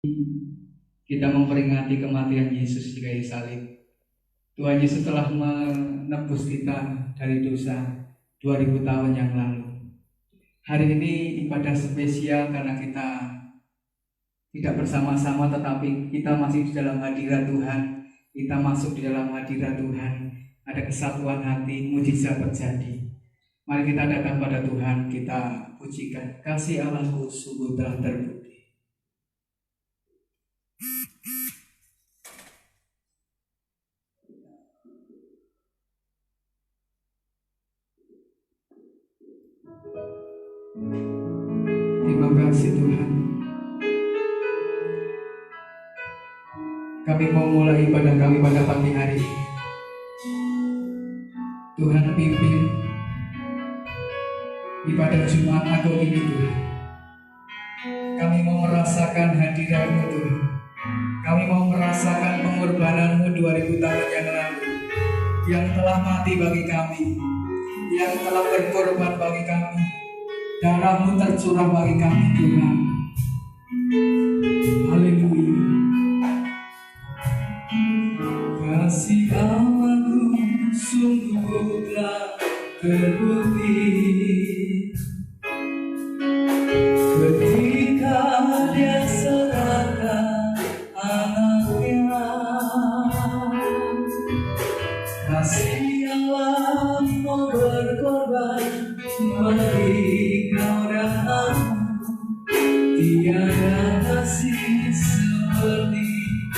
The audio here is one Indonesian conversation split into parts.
Kita memperingati kematian Yesus di kayu salib. Tuhan Yesus telah menebus kita dari dosa 2000 tahun yang lalu. Hari ini ibadah spesial karena kita tidak bersama-sama, tetapi kita masih di dalam hadirat Tuhan. Kita masuk di dalam hadirat Tuhan. Ada kesatuan hati, mujizat terjadi. Mari kita datang pada Tuhan, kita pujikan. Kasih Allahku sungguh telah terbukti. Terima kasih Tuhan. Kami mau mulai ibadah kami pada pagi hari ini. Tuhan pimpin ibadah Jumat Agung ini Tuhan. Kami mau merasakan hadirat-Mu Tuhan. Kami mau merasakan pengorbanan-Mu 2000 tahun yang lalu, yang telah mati bagi kami, yang telah berkorban bagi kami. Darah-Mu tercurah bagi kami Tuhan. Haleluya. Kasih Allah-Ku sungguh telah terbukti ketika Dia serahkan anaknya. Kasih Allah mau berkorban bagi kau dan aku. Tiada kasih seperti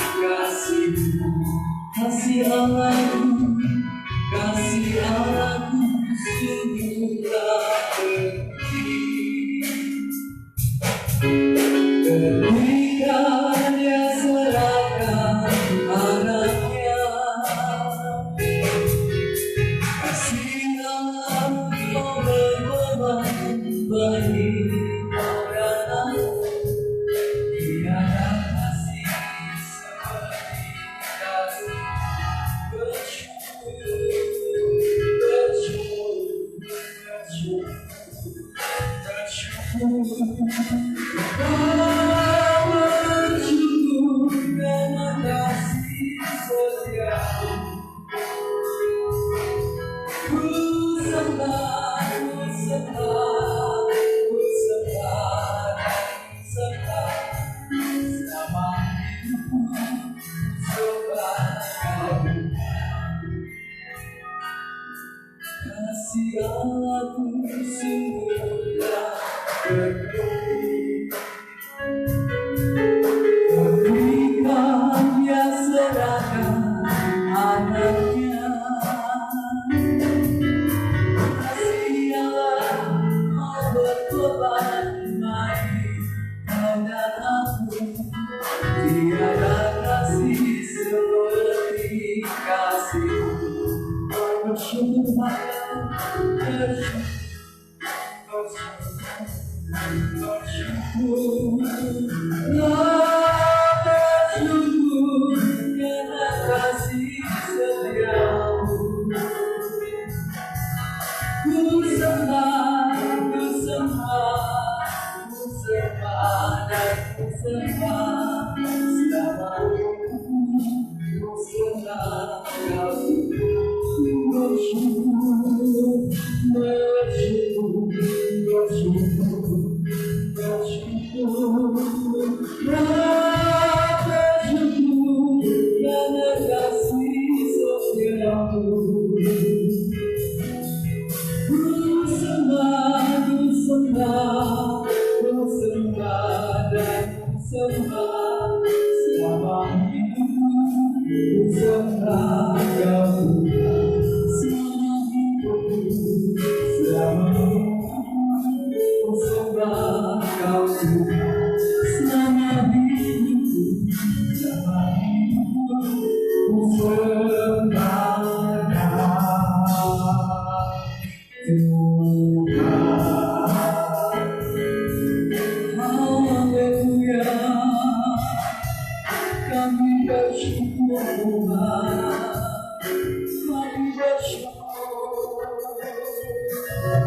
kasih-Mu. Kasih Allah-Ku, kasih Allah-Ku sungguh telah terbukti ketika Dia serahkan anaknya. Kasih Allah mau berkorban bagi kau dan aku. Tiada kasih seperti kasih. Kasih Allah-Ku sungguh telah terbukti ketika Dia serahkan anaknya. Kasih Allah mau berkorban bagi kau dan aku. Tiada kasih seperti kasih-Mu. Bersyukur karena kasih setia-Mu. Ku sembah dan ku sembah selama-Mu. Ku sembah Kau.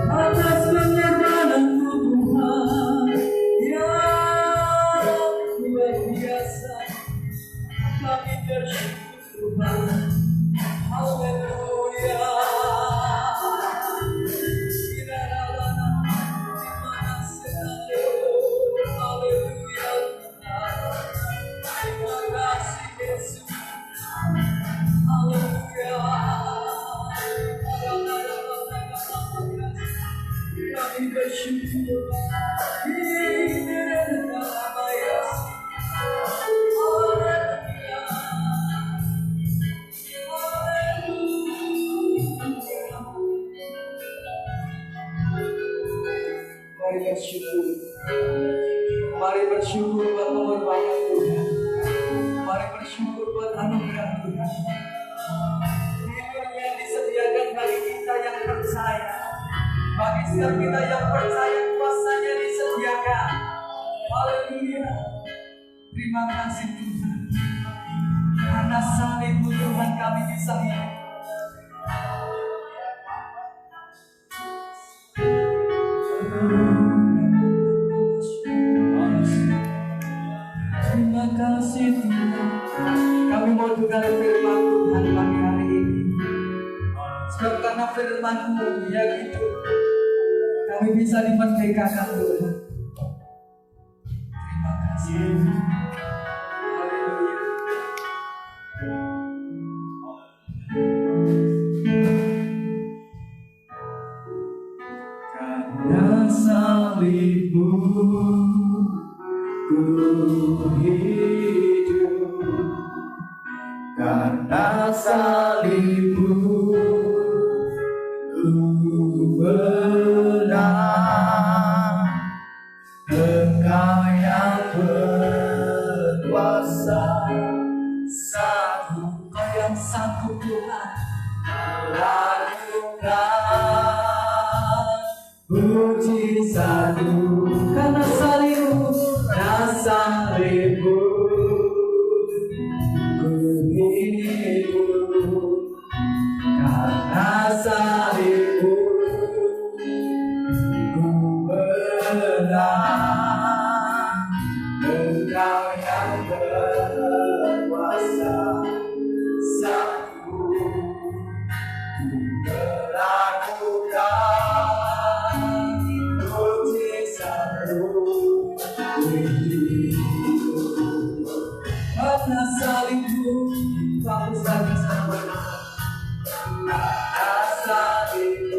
Atas pengorbanan Tuhan yang luar biasa. biasa. Kami bersyukur Tuhan. Haleluya. Haleluya. Terima kasih Yesus. Haleluya. Kami bersyukur. Mari bersyukur. Mari bersyukur buat pengorbanan Tuhan. Mari bersyukur buat anugerah Tuhan. Itu yang disediakan bagi kita yang percaya. Bagi setiap kita yang percaya, kuasanya disediakan. Haleluya. Terima kasih Tuhan. Karena salib-Mu Tuhan kami bisa hidup. Terima kasih Tuhan. Kami mau dengar firman Tuhan pagi hari ini. Sebab karena firman-Mu yang hidup, kami bisa dimerdekakan Tuhan. Terima kasih. Haleluya. Karena salib-Mu ku hidup, karena salib-Mu ku menang. Engkau yang berkuasa, sanggup, Kau yang sanggup Tuhan melakukan mujizat-Mu. Karena salib-Mu, karena salib-Mu ku hidup, karena salib-Mu ku menang. Engkau yang berkuasa, sanggup melakukan mujizat-Mu. Karena salib-Mu, bagus lagi sama. Karena salib-Mu,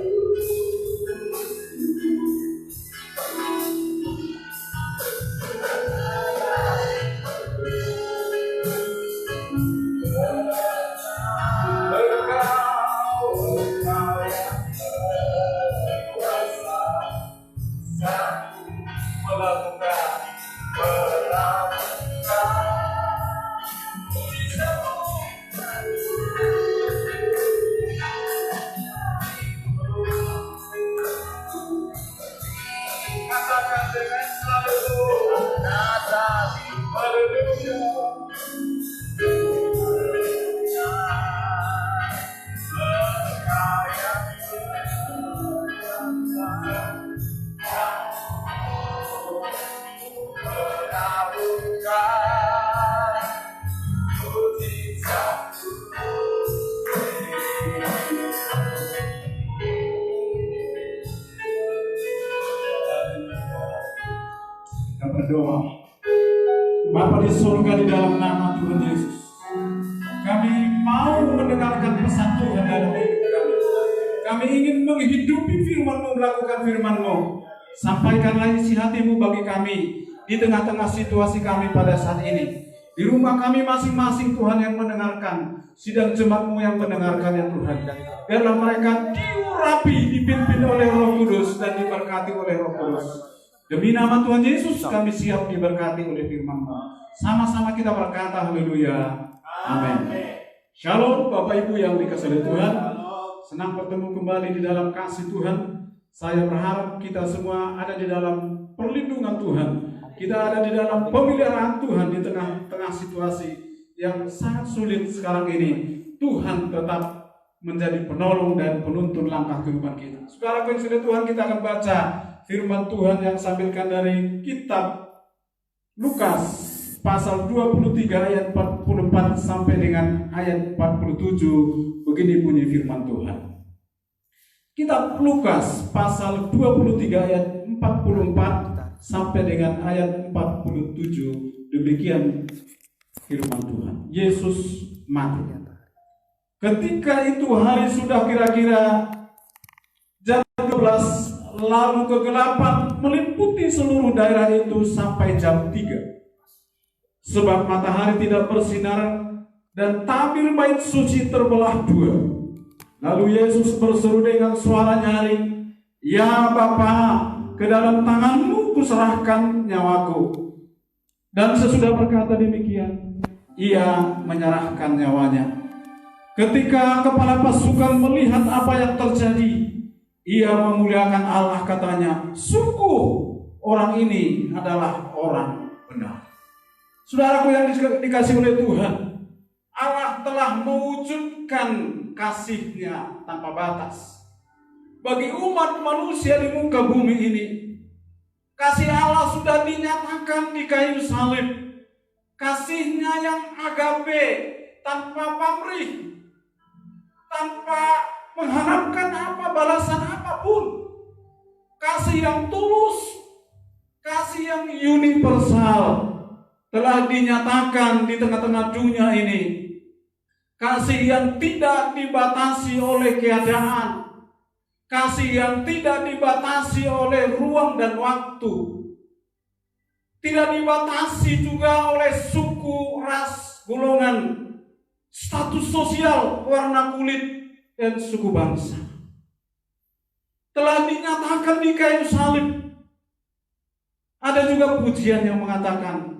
Kita berdoa. Bapa di surga, di dalam nama Tuhan Yesus, kami mau mendengarkan pesan Tuhan dalam hidup kami. Kami ingin menghidupi firman-Mu, melakukan firman-Mu. Sampaikanlah isi hati-Mu bagi kami di tengah-tengah situasi kami pada saat ini. Di rumah kami masing-masing Tuhan yang mendengarkan, sidang jemaat-Mu yang mendengarkan ya Tuhan. Biarlah mereka diurapi, dipimpin oleh Roh Kudus dan diberkati oleh Roh Kudus. Demi nama Tuhan Yesus kami siap diberkati oleh firman-Mu. Sama-sama kita berkata haleluya. Amin. Shalom Bapak Ibu yang dikasihi Tuhan. Senang bertemu kembali di dalam kasih Tuhan. Saya berharap kita semua ada di dalam perlindungan Tuhan. Kita ada di dalam pemeliharaan Tuhan di tengah-tengah situasi yang sangat sulit sekarang ini. Tuhan tetap menjadi penolong dan penuntun langkah kehidupan kita. Sekarang Tuhan kita akan baca firman Tuhan yang sambilkan dari kitab Lukas pasal 23 ayat 44 sampai dengan ayat 47. Begini bunyi firman Tuhan. Kitab Lukas pasal 23 ayat 44 sampai dengan ayat 47. Demikian firman Tuhan. Yesus mati. Ketika itu hari sudah kira-kira jam 12, lalu kegelapan meliputi seluruh daerah itu sampai jam 3. Sebab matahari tidak bersinar dan tabir bait suci terbelah dua. Lalu Yesus berseru dengan suara nyaring, "Ya Bapa, ke dalam tangan-Mu kuserahkan nyawaku." Dan sesudah berkata demikian, Ia menyerahkan nyawanya. Ketika kepala pasukan melihat apa yang terjadi, ia memuliakan Allah, katanya, "Sungguh orang ini adalah orang benar." Saudaraku yang dikasihi oleh Tuhan, Allah telah mewujudkan kasih-Nya tanpa batas bagi umat manusia di muka bumi ini. Kasih Allah sudah dinyatakan di kayu salib. Kasih-Nya yang agape, tanpa pamrih, tanpa mengharapkan balasan apapun. Kasih yang tulus, kasih yang universal telah dinyatakan di tengah-tengah dunia ini. Kasih yang tidak dibatasi oleh keadaan, kasih yang tidak dibatasi oleh ruang dan waktu, tidak dibatasi juga oleh suku, ras, golongan, status sosial, warna kulit, dan suku bangsa. Telah dinyatakan di kayu salib. Ada juga pujian yang mengatakan,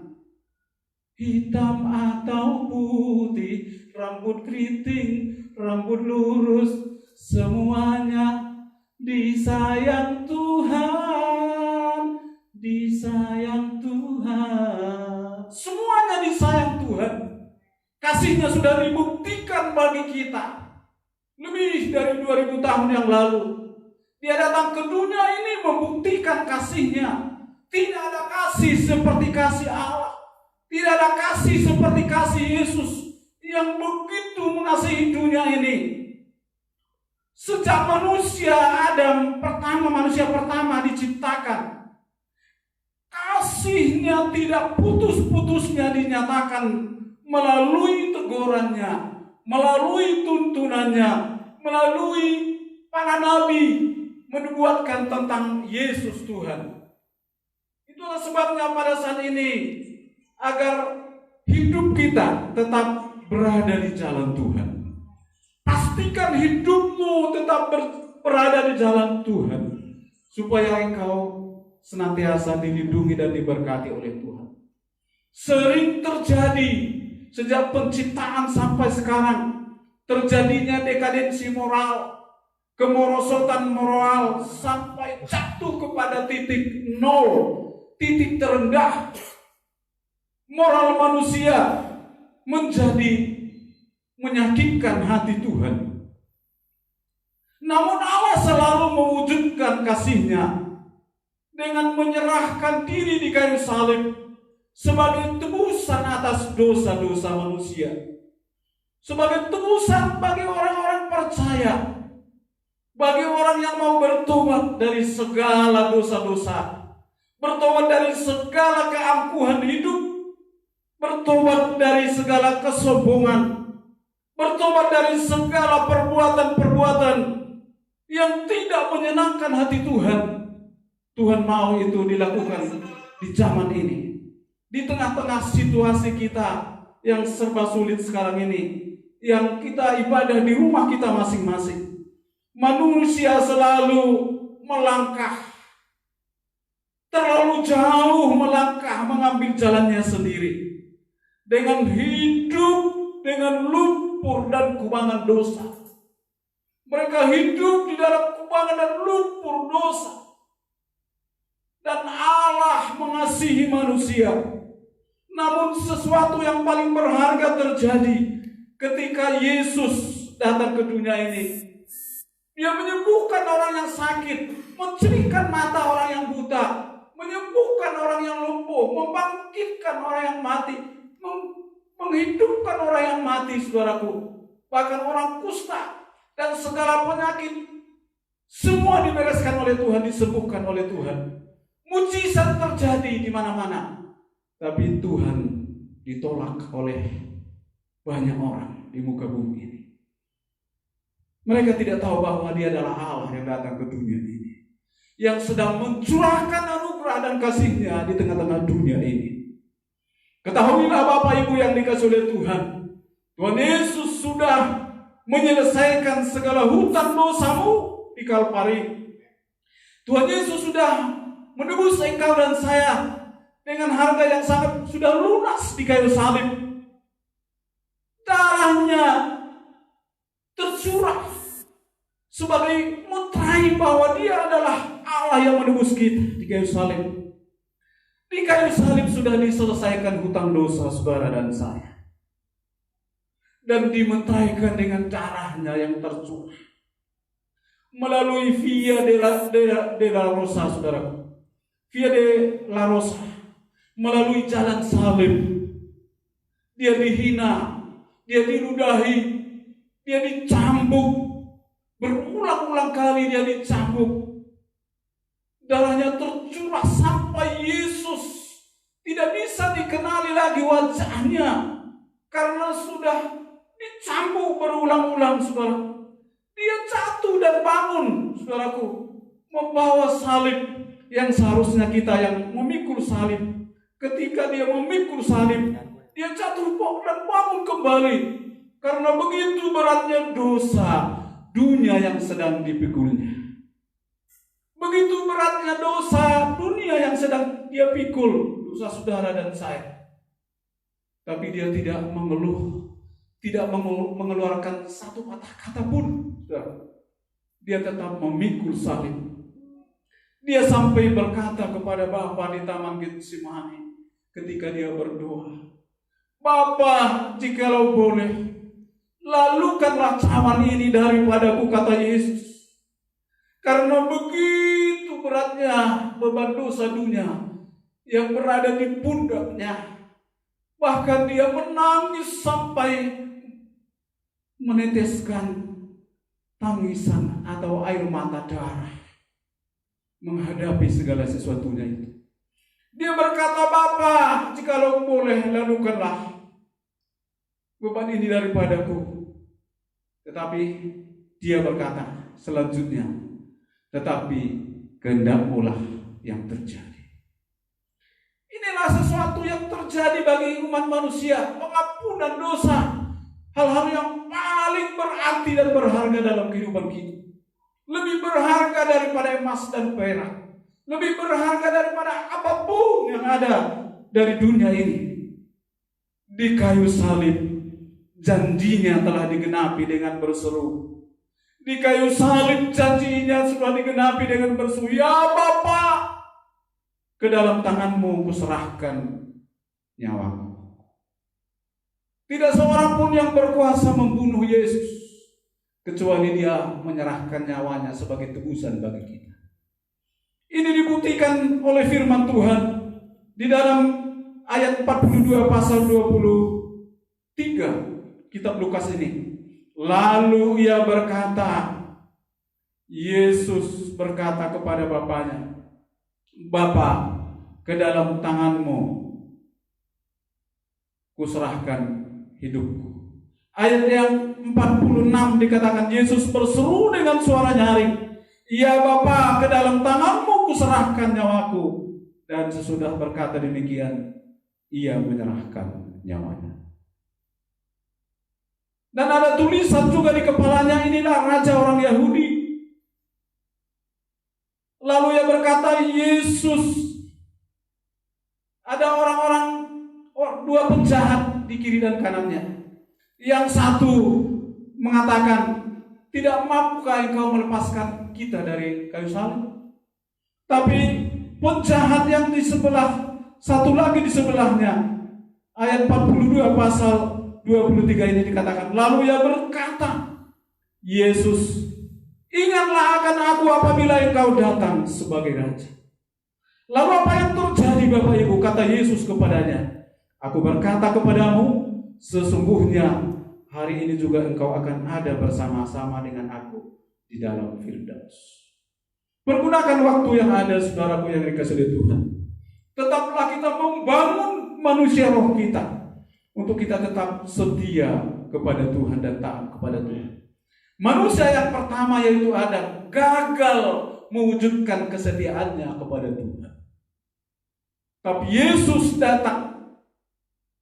hitam atau putih, rambut keriting, rambut lurus, semuanya disayang Tuhan, disayang Tuhan. Semuanya disayang Tuhan. Kasih-Nya sudah dibuktikan bagi kita. Lebih dari 2000 tahun yang lalu, Dia datang ke dunia ini membuktikan kasih-Nya. Tidak ada kasih seperti kasih Allah. Tidak ada kasih seperti kasih Yesus yang begitu mengasihi dunia ini. Sejak manusia pertama diciptakan, kasih-Nya tidak putus-putusnya dinyatakan melalui tegurannya, melalui tuntunannya, melalui para nabi menubuatkan tentang Yesus Tuhan. Itulah sebabnya pada saat ini, agar hidup kita tetap berada di jalan Tuhan. Pastikan hidupmu tetap berada di jalan Tuhan, supaya engkau senantiasa dilindungi dan diberkati oleh Tuhan. Sering terjadi sejak penciptaan sampai sekarang, terjadinya dekadensi moral, kemerosotan moral, sampai jatuh kepada titik nol, titik terendah. Moral manusia menjadi menyakitkan hati Tuhan. Namun Allah selalu mewujudkan kasih-Nya dengan menyerahkan diri di kayu salib sebagai tebusan atas dosa-dosa manusia, sebagai tebusan bagi orang-orang percaya, bagi orang yang mau bertobat dari segala dosa-dosa, bertobat dari segala keangkuhan hidup, bertobat dari segala kesombongan, bertobat dari segala perbuatan-perbuatan yang tidak menyenangkan hati Tuhan. Tuhan mau itu dilakukan di zaman ini, di tengah-tengah situasi kita yang serba sulit sekarang ini, yang kita ibadah di rumah kita masing-masing. Manusia selalu melangkah, terlalu jauh melangkah, mengambil jalannya sendiri, dengan hidup dengan lumpur dan kubangan dosa. Mereka hidup di dalam kubangan dan lumpur dosa. Dan Allah mengasihi manusia. Namun sesuatu yang paling berharga terjadi ketika Yesus datang ke dunia ini. Dia menyembuhkan orang yang sakit, mencerihkan mata orang yang buta, menyembuhkan orang yang lumpuh, membangkitkan orang yang mati, menghidupkan orang yang mati, saudaraku. Bahkan orang kusta dan segala penyakit, semua dibereskan oleh Tuhan, disembuhkan oleh Tuhan. Mujizat terjadi di mana-mana. Tapi Tuhan ditolak oleh banyak orang di muka bumi ini. Mereka tidak tahu bahwa Dia adalah Allah yang datang ke dunia ini, yang sedang mencurahkan anugerah dan kasih-Nya di tengah-tengah dunia ini. Ketahuilah Bapak Ibu yang dikasihi oleh Tuhan, Tuhan Yesus sudah menyelesaikan segala hutang dosamu di Kalvari. Tuhan Yesus sudah menebus engkau dan saya dengan harga yang sangat sudah lunas di kayu salib. Darahnya tercurah sebagai meterai bahwa Dia adalah Allah yang menebus kita di kayu salib. Di kayu salib sudah diselesaikan hutang dosa saudara dan saya, dan dimeteraikan dengan darahnya yang tercurah melalui via de la Rosa, saudara, via de la Rosa, melalui jalan salib. Dia dihina, Dia diludahi, Dia dicambuk. Berulang-ulang kali Dia dicambuk. Darahnya tercurah sampai Yesus tidak bisa dikenali lagi wajahnya, karena sudah dicambuk berulang-ulang, saudara. Dia jatuh dan bangun, saudaraku, membawa salib yang seharusnya kita yang memikul salib. Ketika Dia memikul salib, Dia jatuh dan bangun kembali, karena begitu beratnya dosa dunia yang sedang dipikulnya. Begitu beratnya dosa dunia yang sedang Dia pikul, dosa saudara dan saya. Tapi Dia tidak mengeluh, tidak mengeluarkan satu kata pun. Dia tetap memikul salib. Dia sampai berkata kepada Bapa di Taman Getsemani ketika Dia berdoa, "Bapa, jikalau boleh, lalukanlah cawan ini daripadaku," kata Yesus. Karena begitu beratnya beban dosa dunia yang berada di pundaknya. Bahkan Dia menangis sampai meneteskan tangisan atau air mata darah menghadapi segala sesuatunya itu. Dia berkata, "Bapa, jikalau boleh, lalukanlah beban ini daripadaku." Tetapi Dia berkata selanjutnya, "Tetapi kehendak-Mu lah yang terjadi." Inilah sesuatu yang terjadi bagi umat manusia, pengampunan dosa, hal-hal yang paling berarti dan berharga dalam kehidupan kita. Lebih berharga daripada emas dan perak, lebih berharga daripada apapun yang ada dari dunia ini. Di kayu salib janjinya telah digenapi dengan berseru. Di kayu salib janjinya sudah digenapi dengan berseru, "Ya Bapa, ke dalam tangan-Mu kuserahkan nyawaku." Tidak seorang pun yang berkuasa membunuh Yesus, kecuali Dia menyerahkan nyawanya sebagai tebusan bagi kita. Ini dibuktikan oleh firman Tuhan di dalam ayat 42 pasal 23 kitab Lukas ini. Lalu Ia berkata, Yesus berkata kepada Bapaknya, "Bapa, ke dalam tangan-Mu kuserahkan hidupku." Ayat yang 46 dikatakan Yesus berseru dengan suara nyaring, "Ya Bapa, ke dalam tangan-Mu kuserahkan nyawaku." Dan sesudah berkata demikian, Ia menyerahkan nyawanya. Dan ada tulisan juga di kepalanya, "Inilah Raja orang Yahudi." Lalu Ia berkata, "Yesus." Ada dua penjahat di kiri dan kanannya. Yang satu mengatakan, "Tidak mampukah Engkau melepaskan kita dari kayu salib?" Tapi penjahat yang di sebelah, satu lagi di sebelahnya, ayat 42 pasal 23 ini dikatakan, lalu Ia berkata, "Yesus, ingatlah akan aku apabila Engkau datang sebagai Raja." Lalu apa yang terjadi Bapak Ibu? Kata Yesus kepadanya, "Aku berkata kepadamu, sesungguhnya hari ini juga engkau akan ada bersama-sama dengan aku di dalam Firdaus." Pergunakan waktu yang ada, saudaraku yang dikasihi oleh Tuhan. Tetaplah kita membangun manusia roh kita untuk kita tetap setia kepada Tuhan dan taat kepada Tuhan. Manusia yang pertama yaitu Adam gagal mewujudkan kesetiaannya kepada Tuhan. Tapi Yesus datang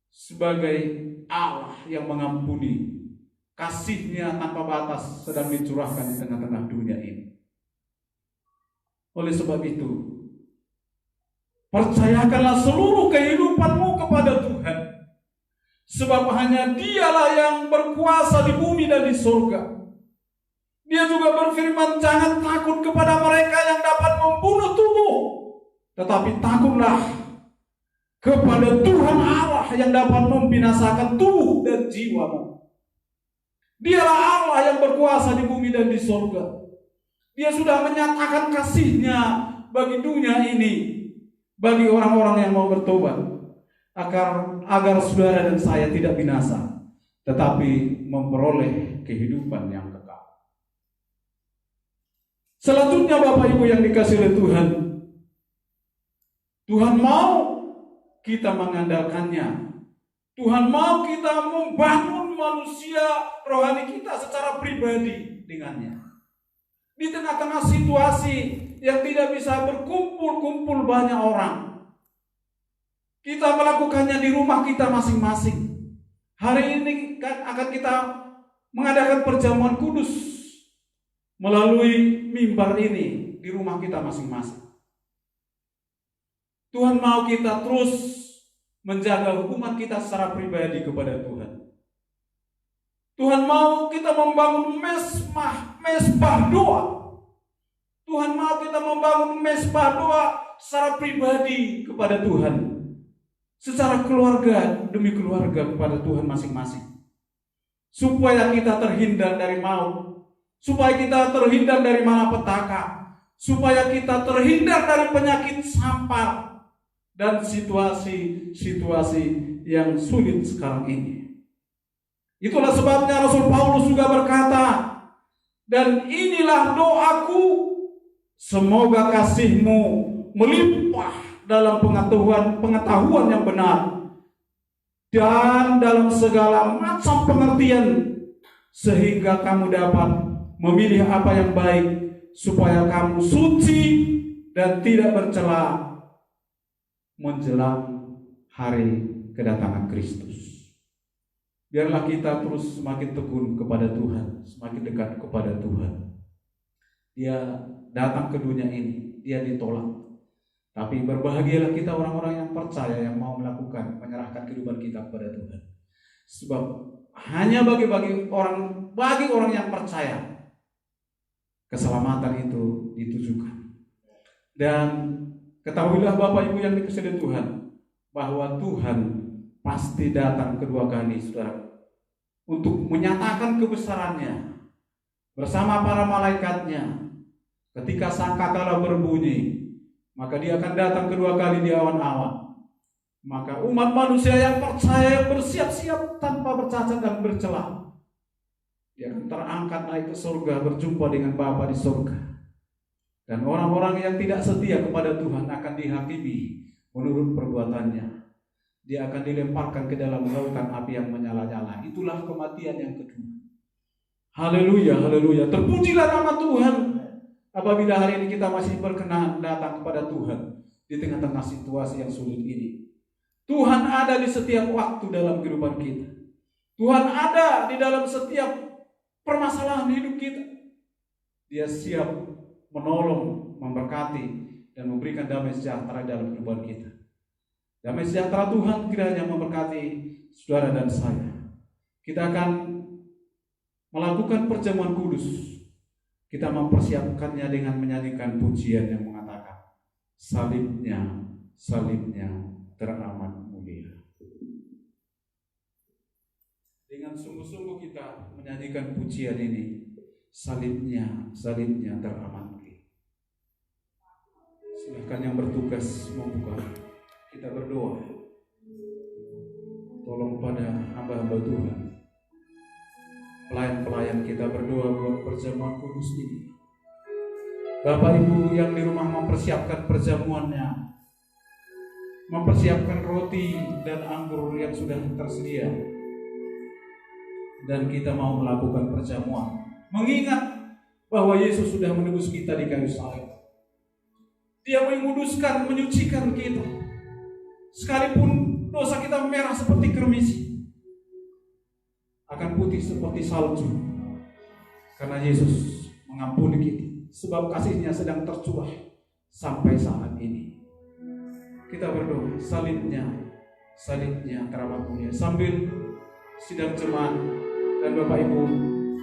sebagai Allah yang mengampuni. Kasih-Nya tanpa batas sedang dicurahkan di tengah-tengah dunia ini. Oleh sebab itu, percayakanlah seluruh kehidupanmu kepada Tuhan. Sebab hanya Dialah yang berkuasa di bumi dan di surga. Dia juga berfirman, "Jangan takut kepada mereka yang dapat membunuh tubuh, tetapi takutlah kepada Tuhan Allah yang dapat membinasakan tubuh dan jiwamu." Dialah Allah yang berkuasa di bumi dan di surga. Dia sudah menyatakan kasih-Nya bagi dunia ini, bagi orang-orang yang mau bertobat, agar saudara dan saya tidak binasa, tetapi memperoleh kehidupan yang kekal. Selanjutnya Bapak Ibu yang dikasihi oleh Tuhan, Tuhan mau kita mengandalkannya. Tuhan mau kita membangun manusia rohani kita secara pribadi dengannya. Di tengah-tengah situasi yang tidak bisa berkumpul-kumpul banyak orang, kita melakukannya di rumah kita masing-masing. Hari ini akan kita mengadakan perjamuan kudus melalui mimbar ini di rumah kita masing-masing. Tuhan mau kita terus menjaga hubungan kita secara pribadi kepada Tuhan. Tuhan mau kita membangun mesbah doa. Tuhan mau kita membangun mesbah doa secara pribadi kepada Tuhan. Secara keluarga demi keluarga kepada Tuhan masing-masing. Supaya kita terhindar dari maut. Supaya kita terhindar dari malapetaka. Supaya kita terhindar dari penyakit sampar. Dan situasi-situasi yang sulit sekarang ini. Itulah sebabnya Rasul Paulus juga berkata, "Dan inilah doaku, semoga kasih-Mu melimpah dalam pengetahuan yang benar dan dalam segala macam pengertian, sehingga kamu dapat memilih apa yang baik, supaya kamu suci dan tidak bercela menjelang hari kedatangan Kristus." Biarlah kita terus semakin tekun kepada Tuhan, semakin dekat kepada Tuhan. Dia datang ke dunia ini, Dia ditolak. Tapi berbahagialah kita orang-orang yang percaya, yang mau melakukan, menyerahkan kehidupan kita kepada Tuhan. Sebab hanya bagi orang yang percaya, keselamatan itu ditujukan. Dan ketahuilah Bapak Ibu yang dikasihi Tuhan, bahwa Tuhan pasti datang kedua kali, saudara, untuk menyatakan kebesarannya bersama para malaikatnya. Ketika sangkakala berbunyi, maka Dia akan datang kedua kali di awan-awan. Maka umat manusia yang percaya, yang bersiap-siap tanpa bercacat dan bercela, dia akan terangkat naik ke surga, berjumpa dengan Bapa di surga. Dan orang-orang yang tidak setia kepada Tuhan akan dihakimi menurut perbuatannya. Dia akan dilemparkan ke dalam lautan api yang menyala-nyala. Itulah kematian yang kedua. Haleluya, haleluya. Terpujilah nama Tuhan. Apabila hari ini kita masih berkenan datang kepada Tuhan di tengah-tengah situasi yang sulit ini. Tuhan ada di setiap waktu dalam kehidupan kita. Tuhan ada di dalam setiap permasalahan hidup kita. Dia siap menolong, memberkati, dan memberikan damai sejahtera dalam kehidupan kita. Damai sejahtera Tuhan kiranya memberkati saudara dan saya. Kita akan melakukan perjamuan kudus. Kita mempersiapkannya dengan menyanyikan pujian yang mengatakan, "Salibnya, salibnya teramat mulia." Dengan sungguh-sungguh kita menyanyikan pujian ini, salibnya, salibnya teramat mulia. Silakan. Silakan yang bertugas membuka. Kita berdoa. Tolong pada hamba-hamba Tuhan, pelayan-pelayan kita berdoa buat perjamuan kudus ini. Bapak Ibu yang di rumah mempersiapkan perjamuannya, mempersiapkan roti dan anggur yang sudah tersedia, dan kita mau melakukan perjamuan, mengingat bahwa Yesus sudah menebus kita di kayu salib. Dia menguduskan, menyucikan kita, sekalipun dosa kita merah seperti kermisi, akan putih seperti salju, karena Yesus mengampuni kita, sebab kasih-Nya sedang tercurah sampai saat ini. Kita berdoa, salibnya teramat mulia. Sambil sidang jemaat dan Bapak Ibu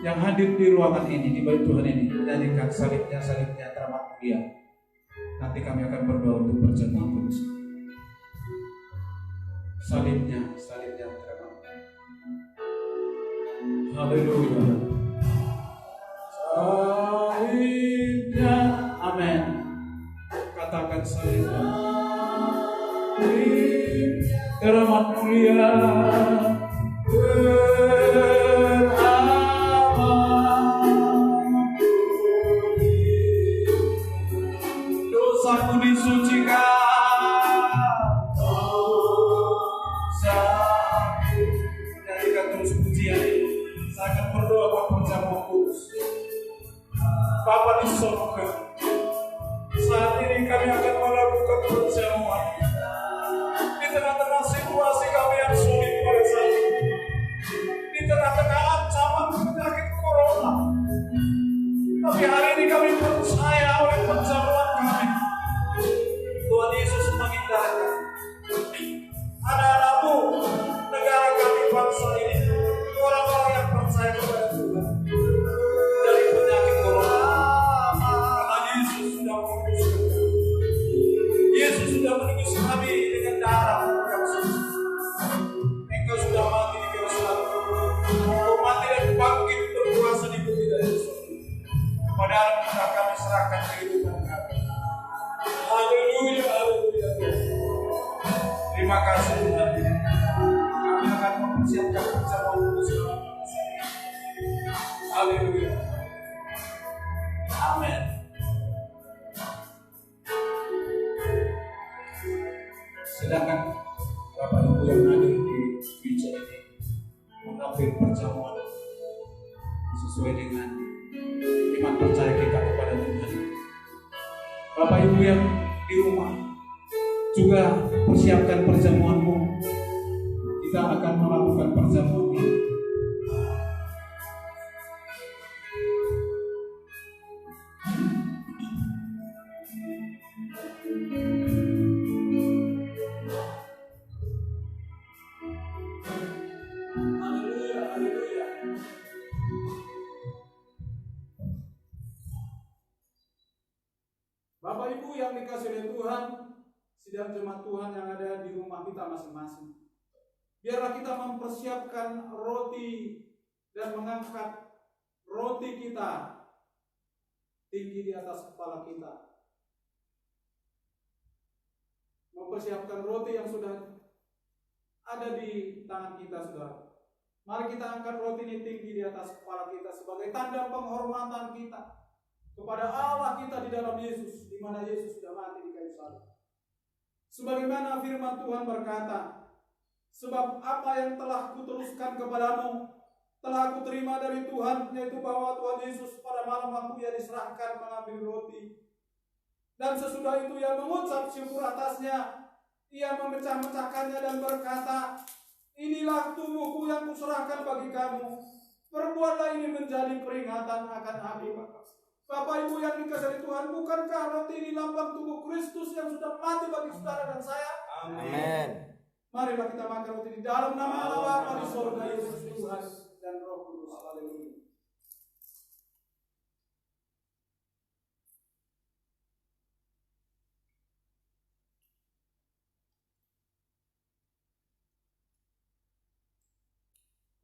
yang hadir di ruangan ini, di bait Tuhan ini, menyanyikan salibnya teramat mulia, nanti kami akan berdoa untuk perjamuan kudus. Salibnya teramat mulia. Haleluya. Salibnya, amin. Katakan salibnya teramat mulia, dosaku disucikan. Nyanyikan terus pujian ini. Saya akan berdoa buat perjamuan kudus. Bapa di surga, saat ini kami akan melakukan perjamuan di tengah-tengah situasi kami yang sulit pada saat ini, di tengah-tengah ancaman penyakit corona. Tapi hari ini kami percaya oleh perjamuan kami, Tuhan Yesus mengindahkan anak-anak-Mu, negara kami, bangsa ini, orang-orang yang percaya kepada Tuhan dari penyakit corona. Karena Yesus sudah menguduskan, Yesus sudah menebus kami dengan darah yang suci. Engkau sudah mati di kayu salib, Engkau mati dan bangkit berkuasa di bumi dan di surga. Kepada-Mu sudah kami serahkan kehidupan kami. Haleluya, haleluya. Terima kasih Tuhan. Kami akan mempersiapkan perjamuan kudus. Haleluya. Amin. Sedangkan Bapak Ibu yang hadir di gereja ini mengambil perjamuan sesuai dengan iman percaya kita kepada Tuhan. Bapak Ibu yang di rumah juga persiapkan perjamuanmu. Kita akan melakukan perjamuan ini. Haleluya, haleluya. Bapak Ibu yang dikasihi oleh Tuhan, sidang jemaat Tuhan yang ada di rumah kita masing-masing, biarlah kita mempersiapkan roti dan mengangkat roti kita tinggi di atas kepala kita. Mempersiapkan roti yang sudah ada di tangan kita, saudara. Mari kita angkat roti ini tinggi di atas kepala kita sebagai tanda penghormatan kita kepada Allah kita di dalam Yesus, di mana Yesus sudah mati di kayu salib. Sebagaimana firman Tuhan berkata, sebab apa yang telah kuteruskan kepadamu telah aku terima dari Tuhan, yaitu bahwa Tuhan Yesus pada malam waktu Ia diserahkan mengambil roti, dan sesudah itu Ia mengucap syukur atasnya, Ia memecah-mecahkannya dan berkata, inilah tubuhku yang kuserahkan bagi kamu, perbuatlah ini menjadi peringatan akan aku. Bapak Ibu yang dikasihi Tuhan, bukankah roti ini lambang tubuh Kristus yang sudah mati bagi saudara dan saya? Amin. Marilah kita makan roti di dalam nama Allah Bapa di surga, Yesus Tuhan dan Roh Kudus. Haleluya.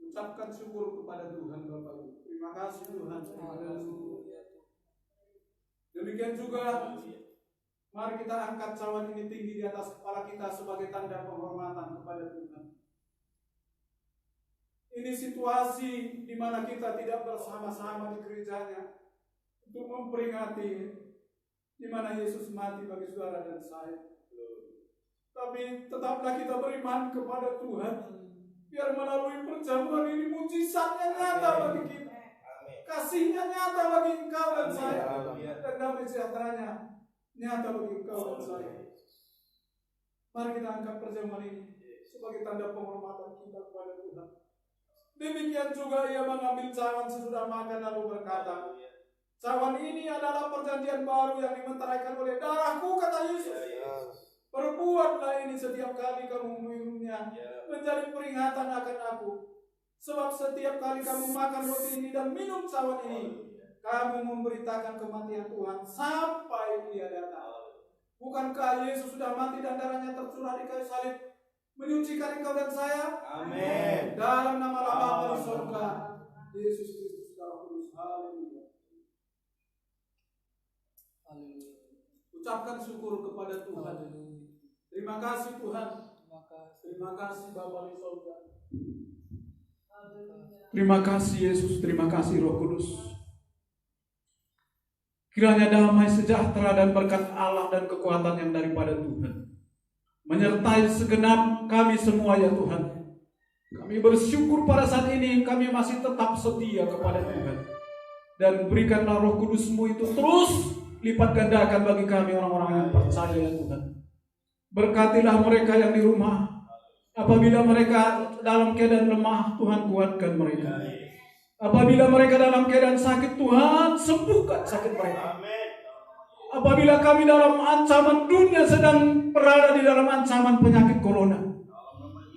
Ucapkan syukur kepada Tuhan Bapak Ibu. Terima kasih Tuhan. Terima kasih. Demikian juga Mari kita angkat cawan ini tinggi di atas kepala kita sebagai tanda penghormatan kepada Tuhan. Ini situasi di mana kita tidak bersama-sama di gerejanya untuk memperingati di mana Yesus mati bagi saudara dan saya. Tapi tetaplah kita beriman kepada Tuhan. Biar melalui perjamuan ini mujizatnya nyata bagi kita. Kasihnya nyata bagi engkau dan saya. Dan damai sejahteranya nyata bagi engkau dan saya. Mari kita angkat perjamuan ini sebagai tanda penghormatan kita kepada Tuhan. Demikian juga ia mengambil cawan sesudah makan lalu berkata, cawan ini adalah perjanjian baru yang dimeteraikan oleh darahku, kata Yesus. Perbuatlah ini setiap kali kamu meminumnya, menjadi peringatan akan aku. Sebab setiap kali kamu makan roti ini dan minum cawan ini, kamu memberitakan kematian Tuhan sampai Dia datang. Bukankah Yesus sudah mati dan darahnya tercurah di kayu salib, menyucikan engkau dan saya? Amin. Dalam nama Bapa di surga, Yesus Kristus dalam kudus. Haleluya. Ucapkan syukur kepada Tuhan. Terima kasih Tuhan. Terima kasih Bapa di surga. Terima kasih Yesus, terima kasih Roh Kudus. Kiranya damai sejahtera dan berkat Allah dan kekuatan yang daripada Tuhan menyertai segenap kami semua ya Tuhan. Kami bersyukur pada saat ini kami masih tetap setia kepada Tuhan. Dan berikanlah Roh Kudus-Mu itu terus lipat gandakan bagi kami orang-orang yang percaya ya Tuhan. Berkatilah mereka yang di rumah. Apabila mereka dalam keadaan lemah, Tuhan kuatkan mereka. Apabila mereka dalam keadaan sakit, Tuhan sembuhkan sakit mereka. Apabila kami dalam ancaman dunia sedang berada di dalam ancaman penyakit corona,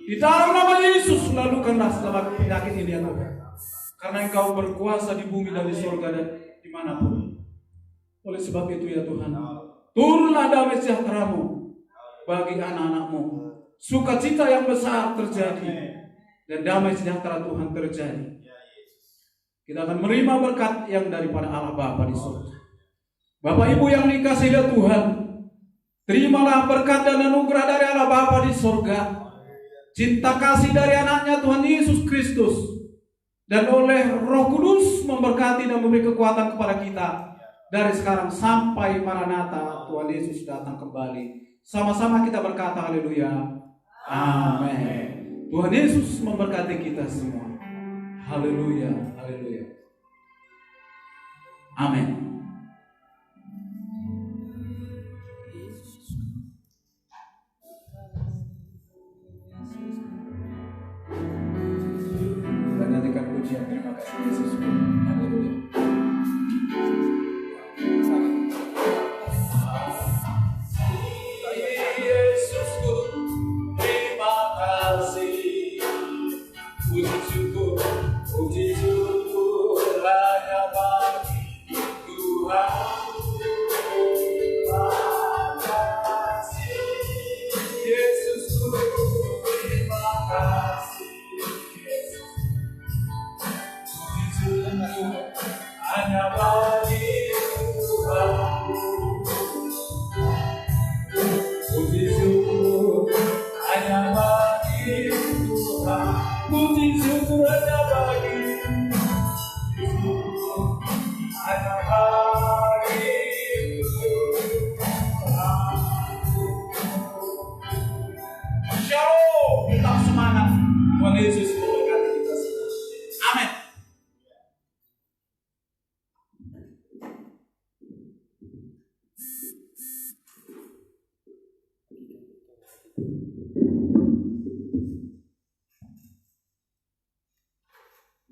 di dalam nama Yesus lalukanlah segala penyakit ini ya Tuhan. Karena Engkau berkuasa di bumi dan di surga dan dimanapun. Oleh sebab itu ya Tuhan, turunlah damai sejahtera-Mu bagi anak-anak-Mu. Sukacita yang besar terjadi dan damai sejahtera Tuhan terjadi. Kita akan menerima berkat yang daripada Allah Bapa di surga. Bapak Ibu yang dikasihi Tuhan, terimalah berkat dan anugerah dari Allah Bapa di surga, cinta kasih dari anaknya Tuhan Yesus Kristus, dan oleh Roh Kudus memberkati dan memberi kekuatan kepada kita dari sekarang sampai Maranatha Tuhan Yesus datang kembali. Sama-sama kita berkata haleluya. Amin. Tuhan Yesus memberkati kita semua. Haleluya, haleluya. Amin. Kita nyanyikan pujian terima kasih Yesus. Haleluya. Yesusku, terima kasih. Puji syukur hanya bagi Tuhan. Terima kasih Yesusku, terima kasih. Puji syukur hanya bagi Tuhan. Puji syukur hanya bagi Tuhan. Puji syukur hanya bagi Tuhan. Hanya bagi Tuhan. Shalom, tetap semangat. Tuhan Yesus memberkati kita semua. Amin.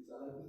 Bisa lagi.